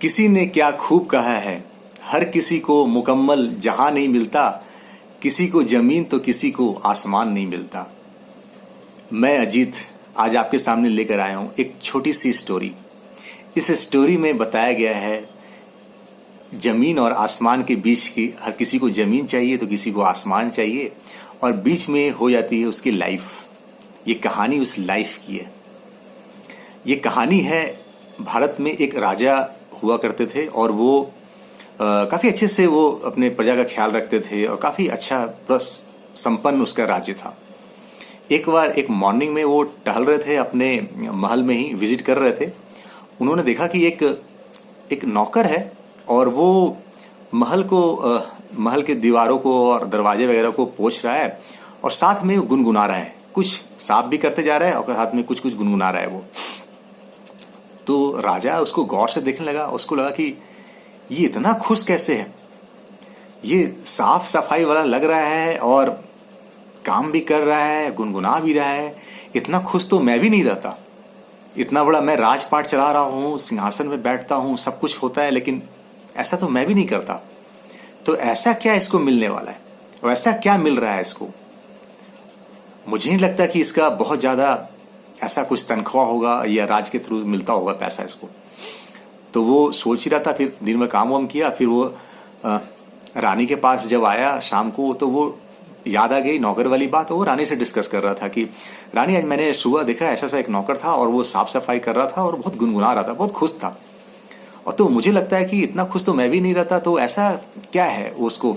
किसी ने क्या खूब कहा है, हर किसी को मुकम्मल जहां नहीं मिलता, किसी को जमीन तो किसी को आसमान नहीं मिलता। मैं अजीत आज आपके सामने लेकर आया हूं एक छोटी सी स्टोरी। इस स्टोरी में बताया गया है जमीन और आसमान के बीच की, हर किसी को जमीन चाहिए तो किसी को आसमान चाहिए, और बीच में हो जाती है उसकी लाइफ। ये कहानी उस लाइफ की है। ये कहानी है, भारत में एक राजा हुआ करते थे और वो काफ़ी अच्छे से वो अपने प्रजा का ख्याल रखते थे और काफ़ी अच्छा संपन्न उसका राज्य था। एक बार एक मॉर्निंग में वो टहल रहे थे, अपने महल में ही विजिट कर रहे थे। उन्होंने देखा कि एक नौकर है और वो महल के दीवारों को और दरवाजे वगैरह को पोंछ रहा है और साथ में गुनगुना रहा है, कुछ साफ भी करते जा रहा है और साथ में कुछ कुछ गुनगुना रहा है वो। तो राजा उसको गौर से देखने लगा। उसको लगा कि ये इतना खुश कैसे है, ये साफ सफाई वाला लग रहा है और काम भी कर रहा है, गुनगुना भी रहा है। इतना खुश तो मैं भी नहीं रहता। इतना बड़ा मैं राजपाट चला रहा हूँ, सिंहासन में बैठता हूँ, सब कुछ होता है, लेकिन ऐसा तो मैं भी नहीं करता। तो ऐसा क्या इसको मिलने वाला है और ऐसा क्या मिल रहा है इसको? मुझे नहीं लगता कि इसका बहुत ज़्यादा ऐसा कुछ तनख्वाह होगा या राज के थ्रू मिलता होगा पैसा इसको। तो वो सोच ही रहा था। फिर दिन में काम वाम किया। फिर वो रानी के पास जब आया शाम को, तो वो याद आ गई नौकर वाली बात। वो रानी से डिस्कस कर रहा था कि रानी, आज मैंने सुबह देखा ऐसा सा एक नौकर था और वो साफ सफाई कर रहा था और बहुत गुनगुना रहा था, बहुत खुश था। और तो मुझे लगता है कि इतना खुश तो मैं भी नहीं रहता। तो ऐसा क्या है वो उसको,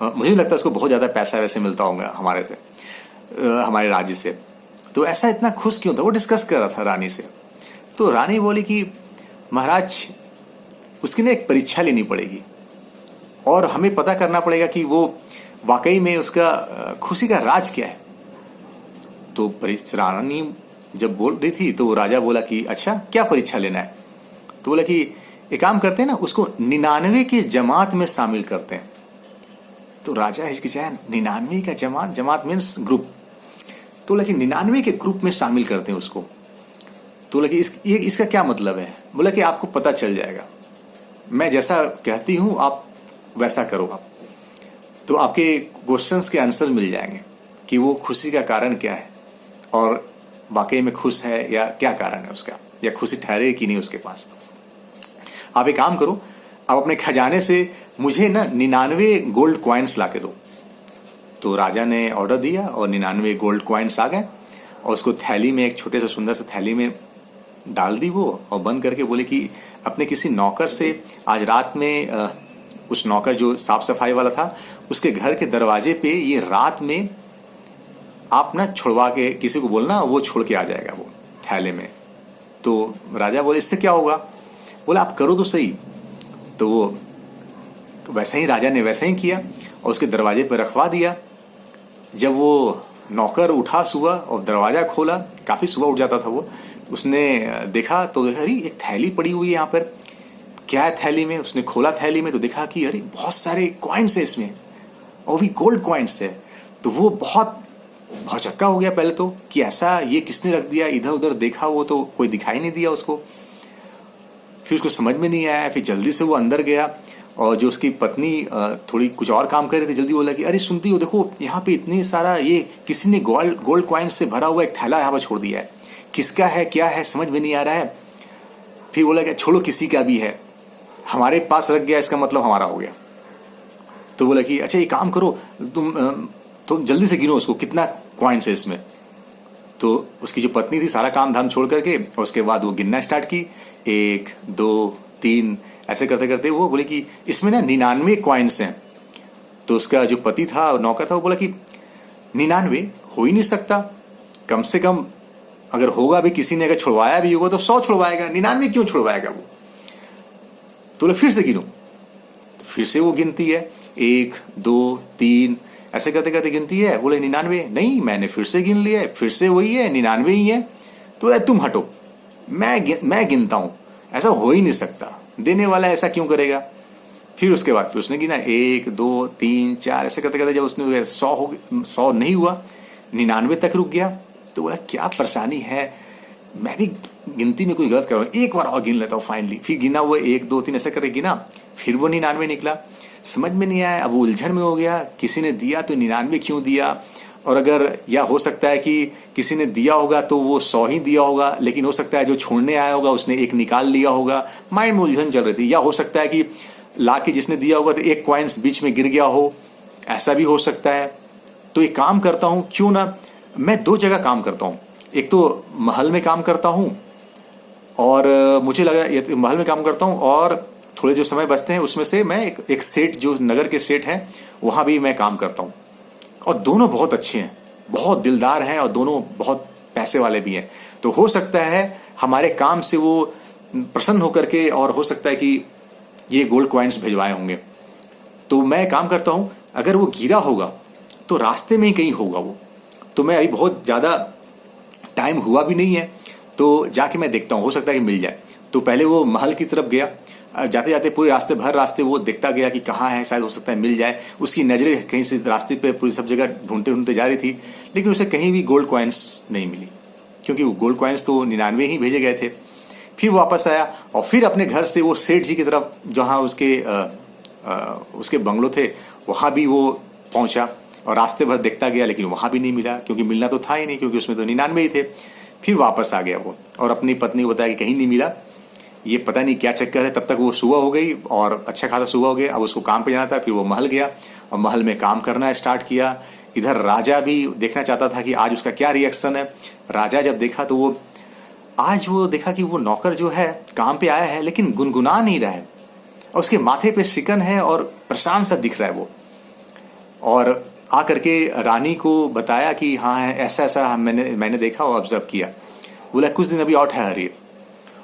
मुझे नहीं लगता उसको बहुत ज़्यादा पैसा वैसे मिलता होगा हमारे राज्य से। तो ऐसा इतना खुश क्यों था? वो डिस्कस कर रहा था रानी से। तो रानी बोली कि महाराज, उसकी ना एक परीक्षा लेनी पड़ेगी और हमें पता करना पड़ेगा कि वो वाकई में उसका खुशी का राज क्या है। तो रानी जब बोल रही थी तो राजा बोला कि अच्छा, क्या परीक्षा लेना है? तो बोला कि एक काम करते हैं ना, उसको 99 के जमात में शामिल करते हैं। तो राजा हिचकिचाया, 99 का जमात मीन्स ग्रुप। तो बोला कि 99 के ग्रुप में शामिल करते हैं उसको। तो बोला कि इसका क्या मतलब है? बोला कि आपको पता चल जाएगा, मैं जैसा कहती हूं आप वैसा करो आप, तो आपके क्वेश्चंस के आंसर मिल जाएंगे कि वो खुशी का कारण क्या है और वाकई में खुश है या क्या कारण है उसका, या खुशी ठहरे कि नहीं उसके पास। आप एक काम करो, आप अपने खजाने से मुझे ना 99 गोल्ड कॉइन्स ला के दो। तो राजा ने ऑर्डर दिया और 99 गोल्ड कॉइन्स आ गए और उसको थैली में, एक छोटे से सुंदर से थैली में डाल दी वो, और बंद करके बोले कि अपने किसी नौकर से आज रात में उस नौकर जो साफ सफाई वाला था उसके घर के दरवाजे पे ये रात में आप ना छुड़वा के किसी को बोलना, वो छोड़ के आ जाएगा वो थैले में। तो राजा बोले इससे क्या होगा? बोला आप करो तो सही। तो वो वैसा ही राजा ने वैसा ही किया और उसके दरवाजे पर रखवा दिया। जब वो नौकर उठा सुबह और दरवाजा खोला, काफ़ी सुबह उठ जाता था वो, उसने देखा तो अरे एक थैली पड़ी हुई है यहाँ पर। क्या है थैली में? उसने खोला थैली में तो देखा कि अरे बहुत सारे कॉइन्स है इसमें और भी गोल्ड कॉइन्स है। तो वो बहुत भौचक्का हो गया पहले तो कि ऐसा ये किसने रख दिया। इधर उधर देखा वो तो कोई दिखाई नहीं दिया उसको। फिर उसको समझ में नहीं आया। फिर जल्दी से वो अंदर गया और जो उसकी पत्नी थोड़ी कुछ और काम कर रही थी, जल्दी बोला कि अरे सुनती हो, देखो यहाँ पे इतनी सारा ये किसी ने गोल्ड कॉइन से भरा हुआ एक थैला यहाँ पर छोड़ दिया है, किसका है क्या है समझ में नहीं आ रहा है। फिर बोला कि छोड़ो, किसी का भी है, हमारे पास रख गया इसका मतलब हमारा हो गया। तो बोला कि अच्छा ये काम करो, तुम जल्दी से गिनो उसको कितना कॉइन्स है इसमें। तो उसकी जो पत्नी थी सारा काम धाम छोड़ करके और उसके बाद वो गिनना स्टार्ट की, 1 2 3 ऐसे करते करते वो बोले कि इसमें ना 99 कॉइन्स हैं। तो उसका जो पति था और नौकर था वो बोला कि 99 हो ही नहीं सकता, कम से कम अगर होगा भी, किसी ने अगर छुड़वाया भी होगा तो 100 छुड़वाएगा, 99 क्यों छुड़वाएगा वो? तो फिर से गिनो। तो फिर से वो गिनती है, 1 2 3 ऐसे करते करते गिनती है। बोले 99 नहीं, मैंने फिर से गिन लिया है, फिर से वही है, 99 ही है। तो तुम हटो, मैं गिनता हूं, ऐसा हो ही नहीं सकता, देने वाला ऐसा क्यों करेगा। फिर उसके बाद फिर उसने गिना 1 2 3 4 ऐसे करते करते जब उसने 100 नहीं हुआ, 99 तक रुक गया। तो बोला क्या परेशानी है, मैं भी गिनती में कुछ गलत कर रहा हूँ, एक बार और गिन लेता हूँ फाइनली। फिर गिना, वो 1 2 3 ऐसा करके गिना, फिर वो 99 निकला। समझ में नहीं आया, अब वो उलझन में हो गया, किसी ने दिया तो 99 क्यों दिया, और अगर, या हो सकता है कि किसी ने दिया होगा तो वो 100 ही दिया होगा, लेकिन हो सकता है जो छोड़ने आया होगा उसने एक निकाल लिया होगा। माइंड में उलझन चल रही थी। या हो सकता है कि ला के जिसने दिया होगा तो एक कॉइन्स बीच में गिर गया हो, ऐसा भी हो सकता है। तो एक काम करता हूँ, क्यों ना मैं 2 जगह काम करता हूँ। एक तो महल में काम करता हूँ, और मुझे लगा महल में काम करता हूँ, और थोड़े जो समय बचते हैं उसमें से मैं एक सेठ, जो नगर के सेठ हैं, वहाँ भी मैं काम करता हूँ। और दोनों बहुत अच्छे हैं, बहुत दिलदार हैं, और दोनों बहुत पैसे वाले भी हैं। तो हो सकता है हमारे काम से वो प्रसन्न होकर के, और हो सकता है कि ये गोल्ड कॉइन्स भिजवाए होंगे। तो मैं काम करता हूँ, अगर वो गिरा होगा तो रास्ते में ही कहीं होगा वो। तो मैं अभी बहुत ज़्यादा टाइम हुआ भी नहीं है, तो जाके मैं देखता हूँ, हो सकता है कि मिल जाए। तो पहले वो महल की तरफ गया, जाते जाते पूरे रास्ते भर रास्ते वो देखता गया कि कहाँ है, शायद हो सकता है मिल जाए। उसकी नज़रें कहीं से रास्ते पे पूरी सब जगह ढूंढते ढूंढते जा रही थी, लेकिन उसे कहीं भी गोल्ड कॉइन्स नहीं मिली, क्योंकि वो गोल्ड कॉइन्स तो 99 ही भेजे गए थे। फिर वापस आया, और फिर अपने घर से वो सेठ जी की तरफ, जहाँ उसके बंगलो थे, वहाँ भी वो पहुँचा, और रास्ते भर देखता गया, लेकिन वहाँ भी नहीं मिला, क्योंकि मिलना तो था ही नहीं, क्योंकि उसमें तो 99 ही थे। फिर वापस आ गया वो, और अपनी पत्नी को बताया कि कहीं नहीं मिला, ये पता नहीं क्या चक्कर है। तब तक वो सुबह हो गई, और अच्छा खासा सुबह हो गया। अब उसको काम पे जाना था। फिर वो महल गया, और महल में काम करना स्टार्ट किया। इधर राजा भी देखना चाहता था कि आज उसका क्या रिएक्शन है। राजा जब देखा तो वो देखा कि वो नौकर जो है काम पे आया है, लेकिन गुनगुना नहीं रहा है, और उसके माथे पे शिकन है, और परेशान सा दिख रहा है वो। और आकर के रानी को बताया कि हाँ, ऐसा ऐसा मैंने देखा और ऑब्जर्व किया। बोला कुछ दिन अभी और ठहरिए।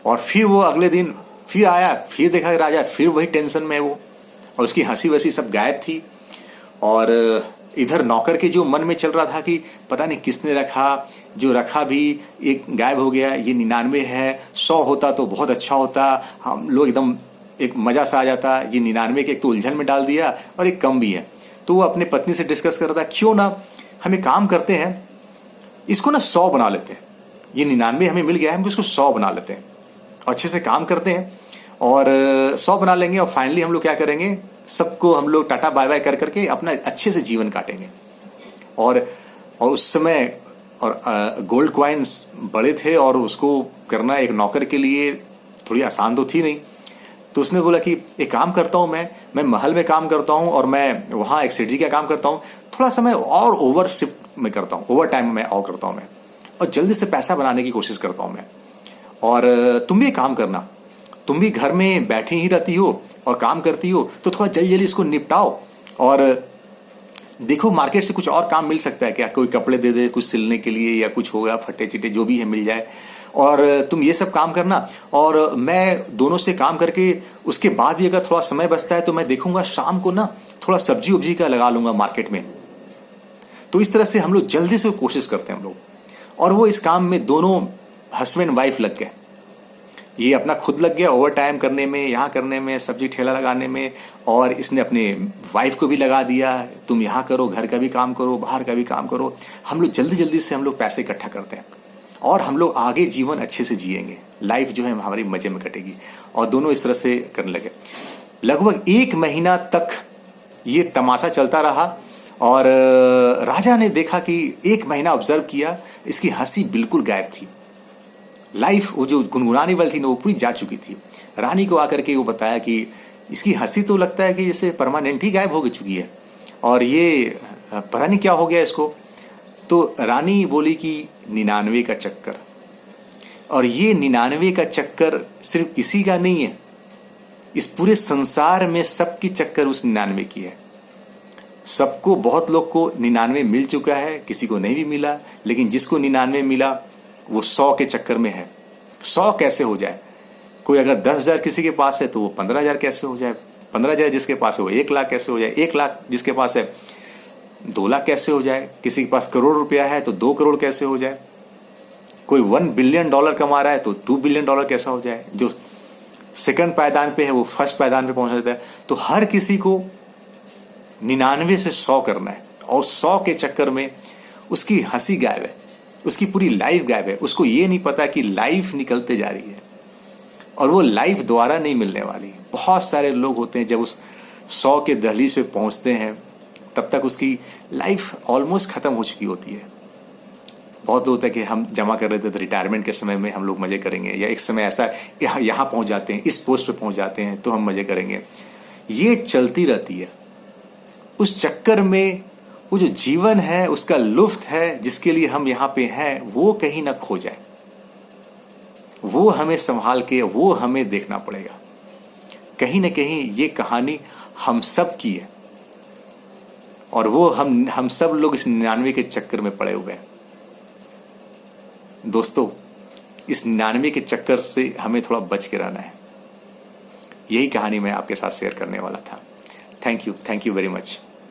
और फिर वो अगले दिन फिर आया, फिर देखा कि राजा फिर वही टेंशन में है वो, और उसकी हंसी वसी सब गायब थी। और इधर नौकर के जो मन में चल रहा था कि पता नहीं किसने रखा, जो रखा भी एक गायब हो गया, ये 99 है, 100 होता तो बहुत अच्छा होता, हम लोग एकदम एक मजा सा आ जाता। ये 99 के एक तो उलझन में डाल दिया, और एक कम भी है। तो वो अपने पत्नी से डिस्कस कर रहा था, क्यों ना हम एक काम करते हैं, इसको ना 100 बना लेते हैं। ये 99 हमें मिल गया है, हम इसको 100 बना लेते हैं, अच्छे से काम करते हैं, और 100 बना लेंगे। और फाइनली हम लोग क्या करेंगे, सबको हम लोग टाटा बाय बाय कर करके अपना अच्छे से जीवन काटेंगे। और उस समय गोल्ड कॉइन्स बड़े थे, और उसको करना एक नौकर के लिए थोड़ी आसान तो थी नहीं। तो उसने बोला कि एक काम करता हूँ, मैं महल में काम करता हूँ, और मैं वहाँ एक सेठ जी का काम करता हूँ, थोड़ा समय और ओवर शिफ्ट में करता हूँ, ओवर टाइम में और करता हूँ मैं, और जल्दी से पैसा बनाने की कोशिश करता हूँ मैं। और तुम भी काम करना, तुम भी घर में बैठी ही रहती हो और काम करती हो, तो थोड़ा जल्दी जल्दी इसको निपटाओ, और देखो मार्केट से कुछ और काम मिल सकता है क्या, कोई कपड़े दे दे कुछ सिलने के लिए, या कुछ होगा फटे चिटे जो भी है मिल जाए, और तुम ये सब काम करना। और मैं दोनों से काम करके उसके बाद भी अगर थोड़ा समय बचता है तो मैं देखूंगा शाम को ना थोड़ा सब्जी उब्जी का लगा लूंगा मार्केट में। तो इस तरह से हम लोग जल्दी से कोशिश करते हैं हम लोग, और वो इस काम में दोनों हस्बैंड वाइफ लग गए। ये अपना खुद लग गया ओवर टाइम करने में, यहाँ करने में, सब्जी ठेला लगाने में, और इसने अपने वाइफ को भी लगा दिया, तुम यहाँ करो, घर का भी काम करो, बाहर का भी काम करो। हम लोग जल्दी जल्दी से हम लोग पैसे इकट्ठा करते हैं, और हम लोग आगे जीवन अच्छे से जिएंगे, लाइफ जो है हमारी मजे में कटेगी। और दोनों इस तरह से करने लगे। लगभग 1 महीना तक ये तमाशा चलता रहा, और राजा ने देखा कि 1 महीना ऑब्जर्व किया, इसकी हंसी बिल्कुल गायब थी, लाइफ वो जो गुनगुनाने वाली थी ना वो पूरी जा चुकी थी। रानी को आकर के वो बताया कि इसकी हंसी तो लगता है कि जैसे परमानेंट ही गायब हो चुकी है, और ये पता नहीं क्या हो गया इसको। तो रानी बोली कि 99 का चक्कर, और ये 99 का चक्कर सिर्फ इसी का नहीं है, इस पूरे संसार में सबकी चक्कर उस 99 की है। सबको, बहुत लोग को 99 मिल चुका है, किसी को नहीं भी मिला, लेकिन जिसको 99 मिला वो 100 के चक्कर में है। 100 कैसे हो जाए, कोई अगर 10,000 किसी के पास है तो वो 15,000 कैसे हो जाए, 15,000 जिसके पास है वो 1 लाख कैसे हो जाए, 1 लाख जिसके पास है 2 लाख कैसे हो जाए, किसी के पास करोड़ रुपया है तो 2 करोड़ कैसे हो जाए, कोई $1 बिलियन कमा रहा है तो $2 बिलियन कैसा हो जाए, जो सेकंड पायदान पे है वो फर्स्ट पायदान पे पहुंच जाता है। तो हर किसी को 99 से 100 करना है, और 100 के चक्कर में उसकी हंसी गायब है, उसकी पूरी लाइफ गायब है, उसको ये नहीं पता कि लाइफ निकलते जा रही है और वो लाइफ दोबारा नहीं मिलने वाली। बहुत सारे लोग होते हैं जब उस 100 के दहलीज पे पहुंचते हैं तब तक उसकी लाइफ ऑलमोस्ट ख़त्म हो चुकी होती है। बहुत लोग होता है कि हम जमा कर रहे थे तो रिटायरमेंट के समय में हम लोग मज़े करेंगे, या एक समय ऐसा यहाँ पहुँच जाते हैं, इस पोस्ट पे पहुँच जाते हैं तो हम मज़े करेंगे। ये चलती रहती है। उस चक्कर में वो जो जीवन है, उसका लुत्फ है जिसके लिए हम यहाँ पे हैं, वो कहीं ना खो जाए। वो हमें संभाल के, वो हमें देखना पड़ेगा। कहीं ना कहीं ये कहानी हम सब की है और वो हम सब लोग इस 99 के चक्कर में पड़े हुए हैं। दोस्तों, इस 99 के चक्कर से हमें थोड़ा बच के रहना है। यही कहानी मैं आपके साथ शेयर करने वाला था। Thank you very much.